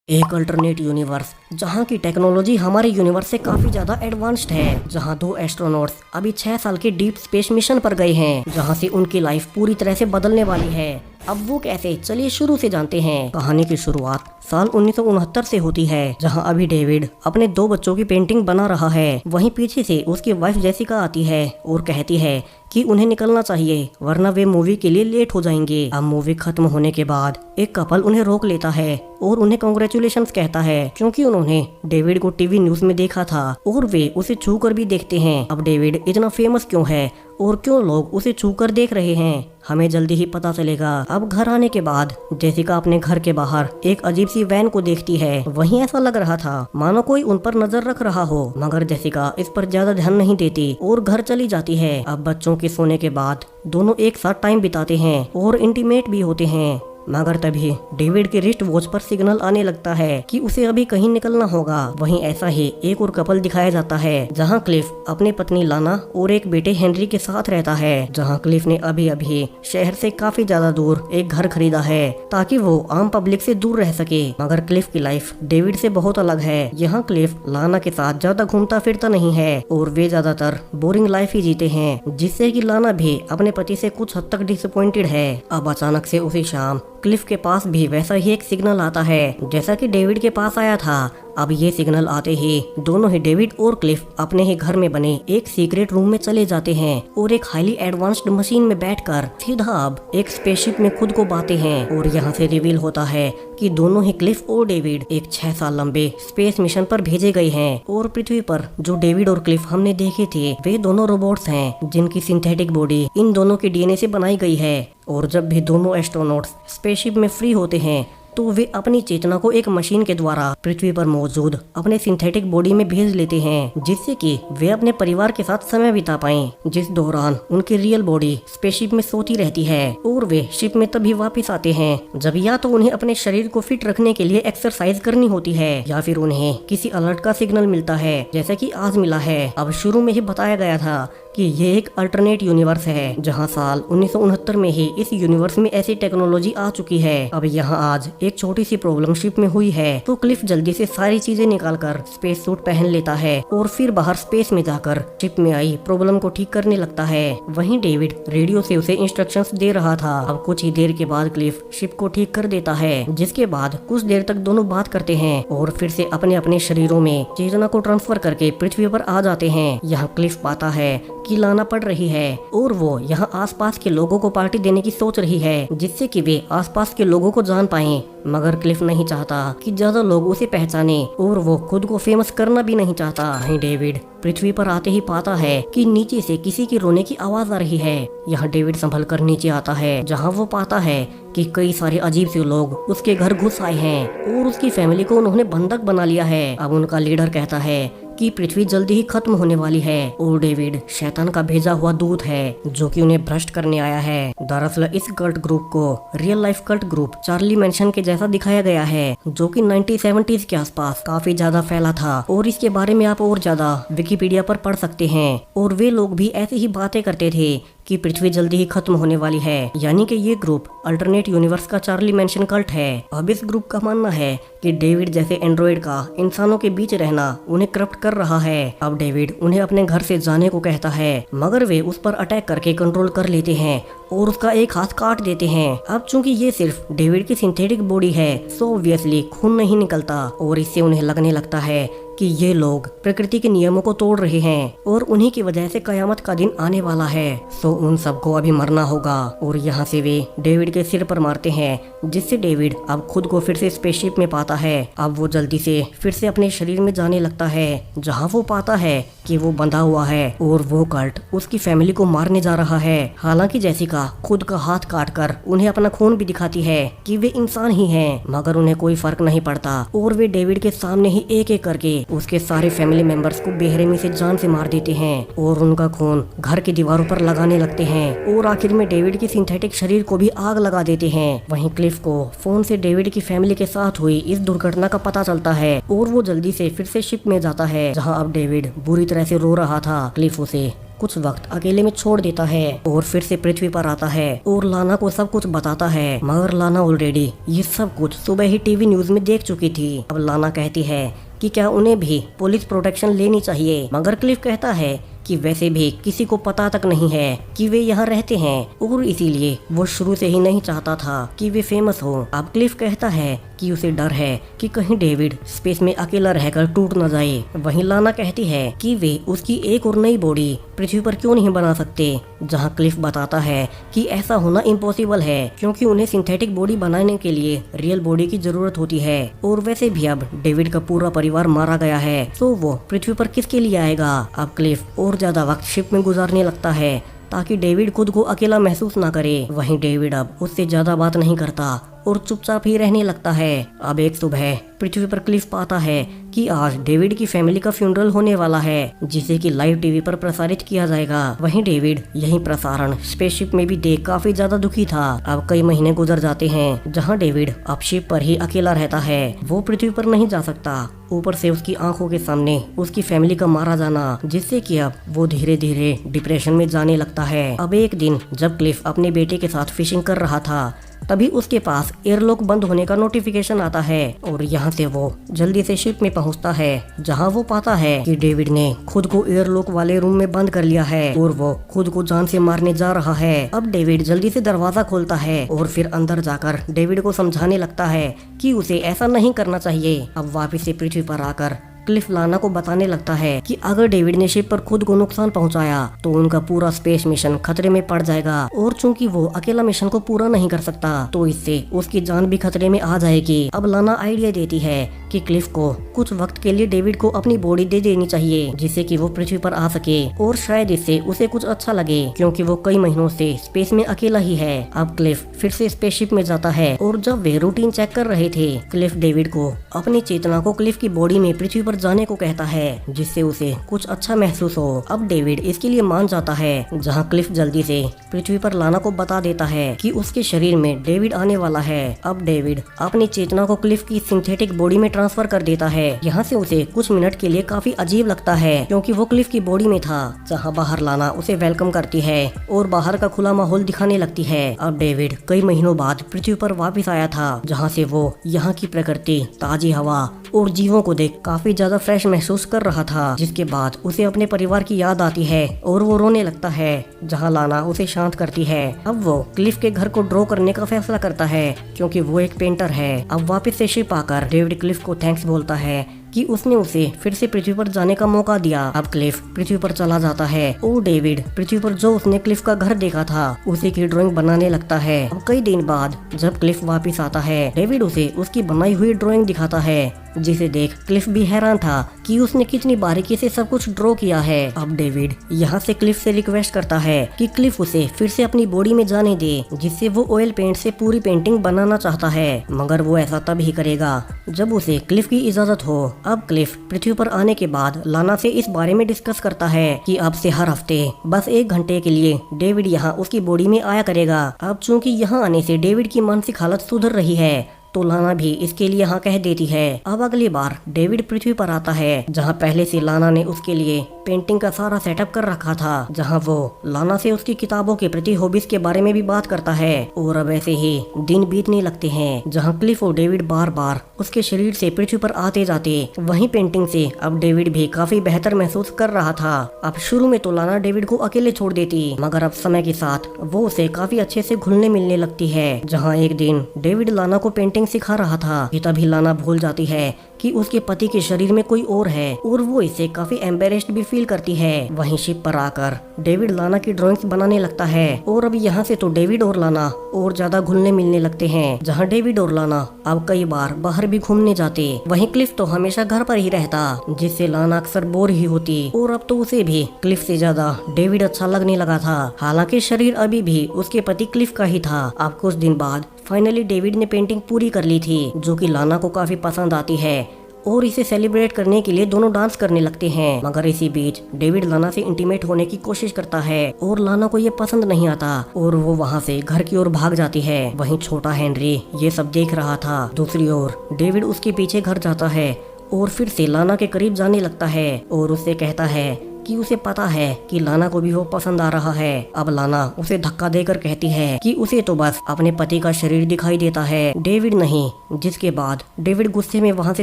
एक alternate universe जहाँ की टेक्नोलॉजी हमारे यूनिवर्स से काफी ज्यादा एडवांस्ड है, जहाँ दो एस्ट्रोनॉट्स अभी 6 साल के डीप स्पेस मिशन पर गए हैं, जहाँ से उनकी लाइफ पूरी तरह से बदलने वाली है। अब वो कैसे, चलिए शुरू से जानते हैं। कहानी की शुरुआत साल 1969 से होती है, जहां अभी डेविड अपने 2 बच्चों की पेंटिंग बना रहा है। वहीं पीछे से उसकी वाइफ जेसिका आती है और कहती है कि उन्हें निकलना चाहिए वरना वे मूवी के लिए लेट हो जाएंगे। अब मूवी खत्म होने के बाद एक कपल उन्हें रोक लेता है और उन्हें कांग्रेचुलेशंस कहता है, क्योंकि उन्होंने डेविड को टीवी न्यूज में देखा था और वे उसे छू कर भी देखते हैं। अब डेविड इतना फेमस क्यों है और क्यों लोग उसे छू कर देख रहे हैं, हमें जल्दी ही पता चलेगा। अब घर आने के बाद जेसिका अपने घर के बाहर एक अजीब सी वैन को देखती है। वहीं ऐसा लग रहा था मानो कोई उन पर नजर रख रहा हो, मगर जेसिका इस पर ज्यादा ध्यान नहीं देती और घर चली जाती है। अब बच्चों के सोने के बाद दोनों एक साथ टाइम बिताते हैं और इंटीमेट भी होते हैं, मगर तभी डेविड के रिस्ट वॉच पर सिग्नल आने लगता है कि उसे अभी कहीं निकलना होगा। वहीं ऐसा ही एक और कपल दिखाया जाता है, जहां क्लिफ अपनी पत्नी लाना और एक बेटे हेनरी के साथ रहता है। जहां क्लिफ ने अभी अभी शहर से काफी ज्यादा दूर एक घर खरीदा है ताकि वो आम पब्लिक से दूर रह सके, मगर क्लिफ की लाइफ डेविड से बहुत अलग है। यहाँ क्लिफ लाना के साथ ज्यादा घूमता फिरता नहीं है और वे ज्यादातर बोरिंग लाइफ ही जीते हैं, जिससे कि लाना भी अपने पति से कुछ हद तक डिसअपॉइंटेड है। अब अचानक से उसी शाम क्लिफ के पास भी वैसा ही एक सिग्नल आता है जैसा कि डेविड के पास आया था। अब ये सिग्नल आते ही दोनों ही डेविड और क्लिफ अपने ही घर में बने एक सीक्रेट रूम में चले जाते हैं और एक हाईली एडवांस्ड मशीन में बैठकर सीधा अब एक स्पेसशिप में खुद को बांधते हैं। और यहाँ से रिवील होता है कि दोनों ही क्लिफ और डेविड एक 6 साल लंबे स्पेस मिशन पर भेजे गए हैं और पृथ्वी पर जो डेविड और क्लिफ हमने देखे थे वे दोनों रोबोट्स हैं, जिनकी सिंथेटिक बॉडी इन दोनों के डीएनए से बनाई गई है। और जब भी दोनों एस्ट्रोनॉट्स स्पेसशिप में फ्री होते हैं तो वे अपनी चेतना को एक मशीन के द्वारा पृथ्वी पर मौजूद अपने सिंथेटिक बॉडी में भेज लेते हैं, जिससे कि वे अपने परिवार के साथ समय बिता पाएं, जिस दौरान उनकी रियल बॉडी स्पेसशिप में सोती रहती है। और वे शिप में तभी वापस आते हैं जब या तो उन्हें अपने शरीर को फिट रखने के लिए एक्सरसाइज करनी होती है या फिर उन्हें किसी अलर्ट का सिग्नल मिलता है, जैसा कि आज मिला है। अब शुरू में ही बताया गया था कि ये एक अल्टरनेट यूनिवर्स है, जहां साल 1969 में ही इस यूनिवर्स में ऐसी टेक्नोलॉजी आ चुकी है। अब यहाँ आज एक छोटी सी प्रॉब्लम शिप में हुई है, तो क्लिफ जल्दी से सारी चीजें निकालकर स्पेस सूट पहन लेता है और फिर बाहर स्पेस में जाकर शिप में आई प्रॉब्लम को ठीक करने लगता है। वहीं डेविड रेडियो से उसे इंस्ट्रक्शंस दे रहा था। अब कुछ ही देर के बाद क्लिफ शिप को ठीक कर देता है, जिसके बाद कुछ देर तक दोनों बात करते हैं और फिर से अपने अपने शरीरों में चेतना को ट्रांसफर करके पृथ्वी पर आ जाते हैं। यहाँ क्लिफ पाता है कि लाना पड़ रही है और वो यहाँ आसपास के लोगों को पार्टी देने की सोच रही है, जिससे कि वे आसपास के लोगों को जान पाएं। मगर क्लिफ नहीं चाहता कि ज्यादा लोग उसे पहचाने और वो खुद को फेमस करना भी नहीं चाहता। वहीं डेविड पृथ्वी पर आते ही पाता है कि नीचे से किसी की रोने की आवाज आ रही है। यहाँ डेविड संभल कर नीचे आता है, जहाँ वो पाता है कि कई सारे अजीब से लोग उसके घर घुस आए हैं और उसकी फैमिली को उन्होंने बंधक बना लिया है। अब उनका लीडर कहता है कि पृथ्वी जल्दी ही खत्म होने वाली है और डेविड शैतान का भेजा हुआ दूत है जो कि उन्हें भ्रष्ट करने आया है। दरअसल इस कल्ट ग्रुप को real life cult group Charlie Manson के जैसा दिखाया गया है, जो कि 1970s के आसपास काफी ज्यादा फैला था और इसके बारे में आप और ज्यादा विकिपीडिया पर पढ़ सकते हैं। और वे लोग भी ऐसी ही बातें करते थे कि पृथ्वी जल्दी ही खत्म होने वाली है, यानी कि ये ग्रुप अल्टरनेट यूनिवर्स का चार्ली मैंसन कल्ट है। अब इस ग्रुप का मानना है कि डेविड जैसे एंड्रॉइड का इंसानों के बीच रहना उन्हें करप्ट कर रहा है। अब डेविड उन्हें अपने घर से जाने को कहता है, मगर वे उस पर अटैक करके कंट्रोल कर लेते हैं और उसका एक हाथ काट देते हैं। अब चूंकि ये सिर्फ डेविड की सिंथेटिक बॉडी है, सो ऑब्वियसली खून नहीं निकलता और इससे उन्हें लगने लगता है कि ये लोग प्रकृति के नियमों को तोड़ रहे हैं और उन्हीं की वजह से कयामत का दिन आने वाला है। सो उन सबको अभी मरना होगा और यहाँ से वे डेविड के सिर पर मारते हैं, जिससे डेविड अब खुद को फिर से स्पेसशिप में पाता है। अब वो जल्दी से फिर से अपने शरीर में जाने लगता है, जहाँ वो पाता है कि वो बंधा हुआ है और वो कल्ट उसकी फैमिली को मारने जा रहा है। हालांकि जेसिका खुद का हाथ काटकर उन्हें अपना खून भी दिखाती है कि वे इंसान ही हैं, मगर उन्हें कोई फर्क नहीं पड़ता और वे डेविड के सामने ही एक एक करके उसके सारे फैमिली मेंबर्स को बेरहमी से जान से मार देते हैं और उनका खून घर की दीवारों पर लगाने लगते हैं और आखिर में डेविड के सिंथेटिक शरीर को भी आग लगा देते हैं। वहीं क्लिफ को फोन से डेविड की फैमिली के साथ हुई इस दुर्घटना का पता चलता है और वो जल्दी से फिर से शिप में जाता है, जहाँ अब डेविड बुरी तरह से रो रहा था। क्लिफ उसे कुछ वक्त अकेले में छोड़ देता है और फिर से पृथ्वी पर आता है और लाना को सब कुछ बताता है। मगर लाना ऑलरेडी ये सब कुछ सुबह ही टीवी न्यूज में देख चुकी थी। अब लाना कहती है कि क्या उन्हें भी पुलिस प्रोटेक्शन लेनी चाहिए, मगर क्लिफ कहता है कि वैसे भी किसी को पता तक नहीं है कि वे यहाँ रहते हैं और इसीलिए वो शुरू से ही नहीं चाहता था कि वे फेमस हो। अब क्लिफ कहता है कि उसे डर है कि कहीं डेविड स्पेस में अकेला रहकर टूट न जाए। वहीं लाना कहती है कि वे उसकी एक और नई बॉडी पृथ्वी पर क्यों नहीं बना सकते, जहां क्लिफ बताता है कि ऐसा होना इम्पॉसिबल है क्योंकि उन्हें सिंथेटिक बॉडी बनाने के लिए रियल बॉडी की जरूरत होती है और वैसे भी अब डेविड का पूरा परिवार मारा गया है, तो वो पृथ्वी पर किसके लिए आएगा। अब क्लिफ और ज्यादा वक्त शिप में गुजारने लगता है ताकि डेविड खुद को अकेला महसूस ना करे। वहीं डेविड अब उससे ज्यादा बात नहीं करता और चुपचाप ही रहने लगता है। अब एक सुबह पृथ्वी पर क्लिफ पाता है कि आज डेविड की फैमिली का फ्यूनरल होने वाला है, जिसे कि लाइव टीवी पर प्रसारित किया जाएगा। वहीं डेविड यही प्रसारण स्पेसशिप में भी देख काफी ज्यादा दुखी था। अब कई महीने गुजर जाते हैं जहां डेविड अब शिप पर ही अकेला रहता है। वो पृथ्वी पर नहीं जा सकता, ऊपर से उसकी आंखों के सामने उसकी फैमिली का मारा जाना, जिससे कि अब वो धीरे धीरे डिप्रेशन में जाने लगता है। अब एक दिन जब क्लिफ अपने बेटे के साथ फिशिंग कर रहा था, तभी उसके पास एयरलॉक बंद होने का नोटिफिकेशन आता है और यहाँ से वो जल्दी से शिप में पहुँचता है, जहाँ वो पाता है कि डेविड ने खुद को एयरलॉक वाले रूम में बंद कर लिया है और वो खुद को जान से मारने जा रहा है। अब डेविड जल्दी से दरवाजा खोलता है और फिर अंदर जाकर डेविड को समझाने लगता है कि उसे ऐसा नहीं करना चाहिए। अब वापिस से पृथ्वी पर आकर क्लिफ लाना को बताने लगता है कि अगर डेविड ने शिप पर खुद को नुकसान पहुंचाया तो उनका पूरा स्पेस मिशन खतरे में पड़ जाएगा और चूंकि वो अकेला मिशन को पूरा नहीं कर सकता तो इससे उसकी जान भी खतरे में आ जाएगी। अब लाना आइडिया देती है कि क्लिफ को कुछ वक्त के लिए डेविड को अपनी बॉडी दे देनी चाहिए, जिससे कि वो पृथ्वी पर आ सके और शायद इससे उसे कुछ अच्छा लगे क्योंकि वो कई महीनों से स्पेस में अकेला ही है। अब क्लिफ फिर से स्पेसशिप में जाता है और जब वे रूटीन चेक कर रहे थे, क्लिफ डेविड को अपनी चेतना को क्लिफ की बॉडी में पृथ्वी जाने को कहता है, जिससे उसे कुछ अच्छा महसूस हो। अब डेविड इसके लिए मान जाता है, जहां क्लिफ जल्दी से पृथ्वी पर लाना को बता देता है कि उसके शरीर में डेविड आने वाला है। अब डेविड अपनी चेतना को क्लिफ की सिंथेटिक बॉडी में ट्रांसफर कर देता है। यहाँ से उसे कुछ मिनट के लिए काफी अजीब लगता है क्योंकि वो क्लिफ की बॉडी में था, जहाँ बाहर लाना उसे वेलकम करती है और बाहर का खुला माहौल दिखाने लगती है। अब डेविड कई महीनों बाद पृथ्वी पर वापस आया था, जहाँ से वो यहाँ की प्रकृति, ताजी हवा और जीवों को देख काफी ज्यादा फ्रेश महसूस कर रहा था, जिसके बाद उसे अपने परिवार की याद आती है और वो रोने लगता है, जहां लाना उसे शांत करती है। अब वो क्लिफ के घर को ड्रॉ करने का फैसला करता है क्योंकि वो एक पेंटर है। अब वापस से शिप आकर डेविड क्लिफ को थैंक्स बोलता है कि उसने उसे फिर से पृथ्वी पर जाने का मौका दिया। अब क्लिफ पृथ्वी पर चला जाता है और डेविड पृथ्वी पर जो उसने क्लिफ का घर देखा था उसी की ड्राइंग बनाने लगता है। अब कई दिन बाद जब क्लिफ वापस आता है, डेविड उसे उसकी बनाई हुई ड्राइंग दिखाता है, जिसे देख क्लिफ भी हैरान था कि उसने कितनी बारीकी से सब कुछ ड्रॉ किया है। अब डेविड यहाँ से क्लिफ से रिक्वेस्ट करता है कि क्लिफ उसे फिर से अपनी बॉडी में जाने दे, जिससे वो ऑयल पेंट से पूरी पेंटिंग बनाना चाहता है, मगर वो ऐसा तब ही करेगा जब उसे क्लिफ की इजाजत हो। अब क्लिफ पृथ्वी पर आने के बाद लाना से इस बारे में डिस्कस करता है कि अब से हर हफ्ते बस 1 घंटे के लिए डेविड यहाँ उसकी बॉडी में आया करेगा। अब चूंकि यहाँ आने से डेविड की मानसिक हालत सुधर रही है तो लाना भी इसके लिए हाँ कह देती है। अब अगली बार डेविड पृथ्वी पर आता है, जहाँ पहले से लाना ने उसके लिए पेंटिंग का सारा सेटअप कर रखा था, जहाँ वो लाना से उसकी किताबों के प्रति हॉबीज के बारे में भी बात करता है। और अब ऐसे ही दिन बीतने लगते हैं, जहाँ क्लिफ और डेविड बार बार उसके शरीर से पृथ्वी पर आते जाते। वहीं पेंटिंग से अब डेविड भी काफी बेहतर महसूस कर रहा था। अब शुरू में तो लाना डेविड को अकेले छोड़ देती, मगर अब समय के साथ वो उसे काफी अच्छे से घुलने मिलने लगती है। जहाँ एक दिन डेविड लाना को पेंटिंग सिखा रहा था कि तभी लाना भूल जाती है कि उसके पति के शरीर में कोई और है और वो इससे काफी एम्बेरेस्ड भी फील करती है। वहीं शिप पर आकर डेविड लाना की ड्राइंग्स बनाने लगता है और अब यहाँ से तो डेविड और लाना और ज्यादा घुलने मिलने लगते हैं, जहाँ डेविड और लाना अब कई बार बाहर भी घूमने जाते। वहीं क्लिफ तो हमेशा घर पर ही रहता, जिससे लाना अक्सर बोर ही होती और अब तो उसे भी क्लिफ से ज्यादा डेविड अच्छा लगने लगा था। हालांकि शरीर अभी भी उसके पति क्लिफ का ही था। अब कुछ दिन बाद फाइनली डेविड ने पेंटिंग पूरी कर ली थी, जो कि लाना को काफी पसंद आती है और इसे सेलिब्रेट करने के लिए दोनों डांस करने लगते हैं। मगर इसी बीच डेविड लाना से इंटीमेट होने की कोशिश करता है और लाना को ये पसंद नहीं आता और वो वहाँ से घर की ओर भाग जाती है। वहीं छोटा हेनरी ये सब देख रहा था। दूसरी ओर डेविड उसके पीछे घर जाता है और फिर से लाना के करीब जाने लगता है और उससे कहता है कि उसे पता है कि लाना को भी वो पसंद आ रहा है। अब लाना उसे धक्का देकर कहती है कि उसे तो बस अपने पति का शरीर दिखाई देता है, डेविड नहीं। जिसके बाद डेविड गुस्से में वहाँ से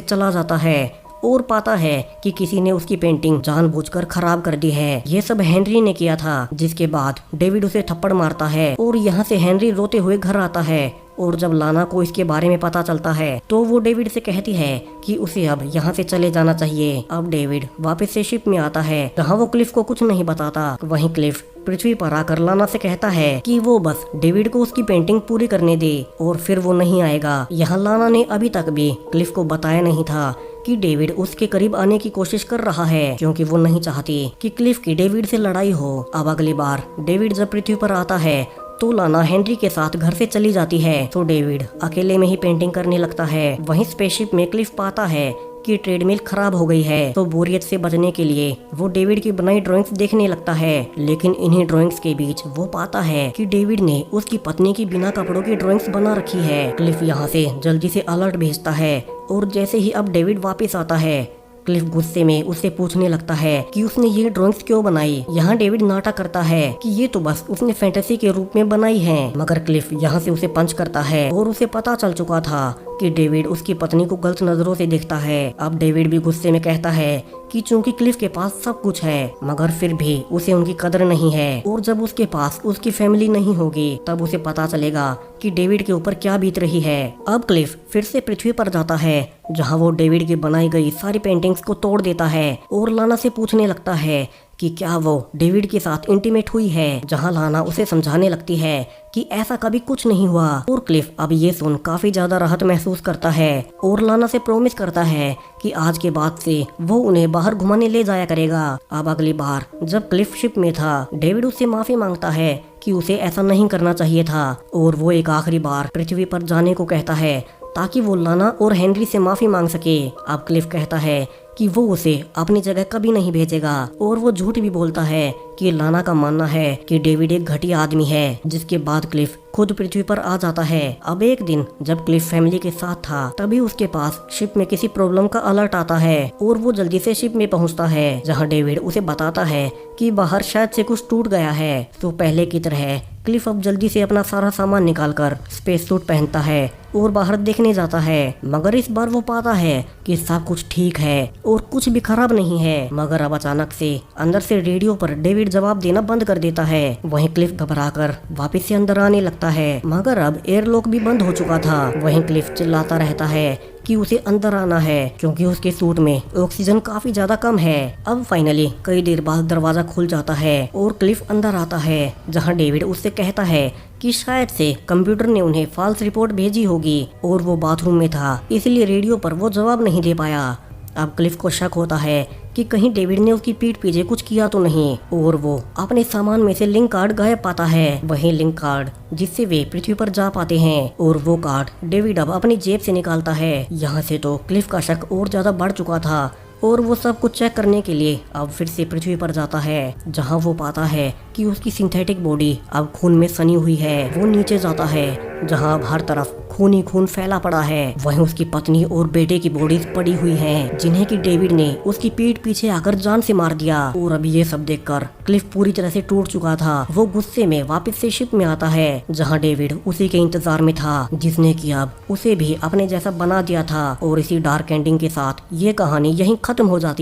चला जाता है और पाता है कि किसी ने उसकी पेंटिंग जानबूझकर खराब कर दी है। ये सब हेनरी ने किया था। जिसके बाद डेविड उसे थप्पड़ मारता है और यहाँ से हेनरी रोते हुए घर आता है। और जब लाना को इसके बारे में पता चलता है तो वो डेविड से कहती है कि उसे अब यहाँ से चले जाना चाहिए। अब डेविड वापस से शिप में आता है जहाँ वो क्लिफ को कुछ नहीं बताता। वहीं क्लिफ पृथ्वी पर आकर लाना से कहता है कि वो बस डेविड को उसकी पेंटिंग पूरी करने दे और फिर वो नहीं आएगा। यहाँ लाना ने अभी तक भी क्लिफ को बताया नहीं था कि डेविड उसके करीब आने की कोशिश कर रहा है, क्योंकि वो नहीं चाहती कि क्लिफ की डेविड से लड़ाई हो। अब अगली बार डेविड जब पृथ्वी पर आता है तो लाना हेनरी के साथ घर से चली जाती है, तो डेविड अकेले में ही पेंटिंग करने लगता है। वहीं स्पेसशिप में क्लिफ पाता है कि ट्रेडमिल खराब हो गई है, तो बोरियत से बचने के लिए वो डेविड की बनाई ड्राइंग्स देखने लगता है। लेकिन इन्हीं ड्राइंग्स के बीच वो पाता है कि डेविड ने उसकी पत्नी की बिना कपड़ों की ड्राइंग्स बना रखी है। क्लिफ यहाँ से जल्दी से अलर्ट भेजता है और जैसे ही अब डेविड वापस आता है, क्लिफ गुस्से में उससे पूछने लगता है कि उसने ये ड्राइंग्स क्यों बनाई। यहाँ डेविड नाटक करता है कि ये तो बस उसने फैंटेसी के रूप में बनाई है, मगर क्लिफ यहाँ से उसे पंच करता है और उसे पता चल चुका था कि डेविड उसकी पत्नी को गलत नजरों से देखता है। अब डेविड भी गुस्से में कहता है कि चूंकि क्लिफ के पास सब कुछ है मगर फिर भी उसे उनकी कदर नहीं है, और जब उसके पास उसकी फैमिली नहीं होगी तब उसे पता चलेगा कि डेविड के ऊपर क्या बीत रही है। अब क्लिफ फिर से पृथ्वी पर जाता है जहाँ वो डेविड की बनाई गई सारी पेंटिंग्स को तोड़ देता है और लाना से पूछने लगता है कि क्या वो डेविड के साथ इंटीमेट हुई है, जहाँ लाना उसे समझाने लगती है कि ऐसा कभी कुछ नहीं हुआ। और क्लिफ अब ये सुन काफी ज्यादा राहत महसूस करता है और लाना से प्रॉमिस करता है कि आज के बाद से वो उन्हें बाहर घुमाने ले जाया करेगा। अब अगली बार जब क्लिफ शिप में था, डेविड उससे माफी मांगता है कि उसे ऐसा नहीं करना चाहिए था और वो एक आखिरी बार पृथ्वी पर जाने को कहता है ताकि वो लाना और हेनरी से माफी मांग सके। अब क्लिफ कहता है कि वो उसे अपनी जगह कभी नहीं भेजेगा और वो झूठ भी बोलता है कि लाना का मानना है कि डेविड एक घटिया आदमी है। जिसके बाद क्लिफ खुद पृथ्वी पर आ जाता है। अब एक दिन जब क्लिफ फैमिली के साथ था तभी उसके पास शिप में किसी प्रॉब्लम का अलर्ट आता है और वो जल्दी से शिप में पहुंचता है जहां डेविड उसे बताता है कि बाहर शायद से कुछ टूट गया है। तो पहले की तरह क्लिफ अब जल्दी से अपना सारा सामान निकालकर स्पेस सूट पहनता है और बाहर देखने जाता है, मगर इस बार वो पाता है कि सब कुछ ठीक है और कुछ भी खराब नहीं है। मगर अब अचानक से अंदर से रेडियो पर डेविड जवाब देना बंद कर देता है। वहीं क्लिफ घबराकर वापस से अंदर आने लगता है, मगर अब एयरलॉक भी बंद हो चुका था। वहीं क्लिफ चिल्लाता रहता है कि उसे अंदर आना है क्योंकि उसके सूट में ऑक्सीजन काफी ज्यादा कम है। अब फाइनली कई देर बाद दरवाजा खुल जाता है और क्लिफ अंदर आता है जहां डेविड उससे कहता है कि शायद से कंप्यूटर ने उन्हें फॉल्स रिपोर्ट भेजी होगी और वो बाथरूम में था, इसलिए रेडियो पर वो जवाब नहीं दे पाया। अब क्लिफ को शक होता है कि कहीं डेविड ने उसकी पीठ पीछे कुछ किया तो नहीं और वो अपने सामान में से लिंक कार्ड गायब पाता है। वही लिंक कार्ड जिससे वे पृथ्वी पर जा पाते हैं और वो कार्ड डेविड अब अपनी जेब से निकालता है। यहाँ से तो क्लिफ का शक और ज्यादा बढ़ चुका था और वो सब कुछ चेक करने के लिए अब फिर से पृथ्वी पर जाता है जहाँ वो पाता है कि उसकी सिंथेटिक बॉडी अब खून में सनी हुई है। वो नीचे जाता है जहाँ अब हर तरफ खून ही खून फैला पड़ा है। वहीं उसकी पत्नी और बेटे की बॉडीज पड़ी हुई हैं जिन्हें कि डेविड ने उसकी पीठ पीछे आकर जान से मार दिया। और अभी ये सब देखकर क्लिफ पूरी तरह से टूट चुका था। वो गुस्से में वापस से शिप में आता है जहाँ डेविड उसी के इंतजार में था जिसने कि अब उसे भी अपने जैसा बना दिया था। और इसी डार्क एंडिंग के साथ ये कहानी यहीं खत्म हो जाती